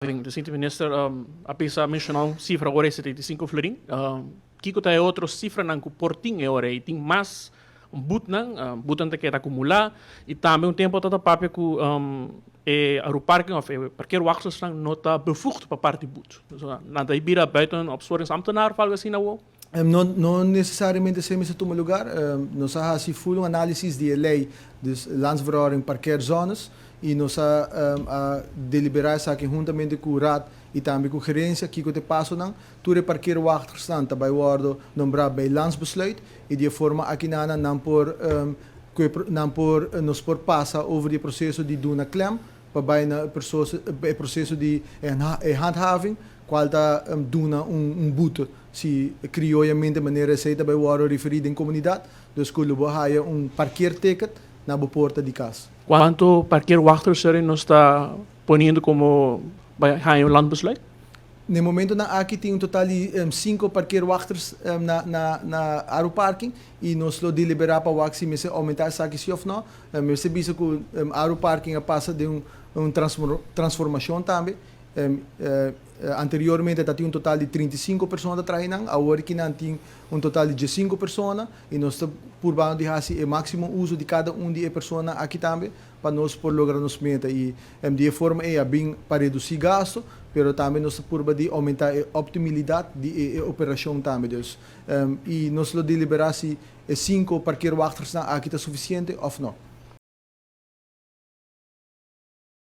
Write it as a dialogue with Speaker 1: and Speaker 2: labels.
Speaker 1: Presidente Minister, apesar de mencionar cifra agora é 75 florim, Kiko tem outra cifra não que portinho agora e tem mais butan que acumular e também um tempo toda papel que o parking of porque o access não está bevoegd para parte boot. Na daí vira buiten opsporingsambtenaar algo assim não.
Speaker 2: Não necessariamente sempre no lugar. Nós fazemos full análise de lei dos landsverhouding parkeerzones e nós deliberar isso aqui juntamente com o RAD e também com a gerência que te passo não tudo parkeerwachters staan daarbij worden nombrado bij landsbesluit e de forma aqui não por nos por passa over die processo de duna klem waarbij na processo de handhaving qual da duna boete se criolamente maneira aceita bij worden referido em comunidade dus que lubo haya parkeerticket na porta de casa.
Speaker 1: Quanto parkeerwachters er não está poniendo como vai um landbesluit?
Speaker 2: No momento aqui tem total de 5 parkeerwachters na aeroparking e nós lo deliberar para o se aumentar essa aqui se ou não. Mas se bisa que o aeroparking passa de transformação também. Anteriormente tinha total de 35 pessoas atrás, agora que não tem total de 5 pessoas e nós estamos por baixo de o máximo uso de cada de pessoas aqui também para nós por lograr nos meta e de forma bem para reduzir gasto, pero também nós por de aumentar a optimalidade de operação também e nós lo deliberar se 5 parkeerwachters aqui está suficiente ou não.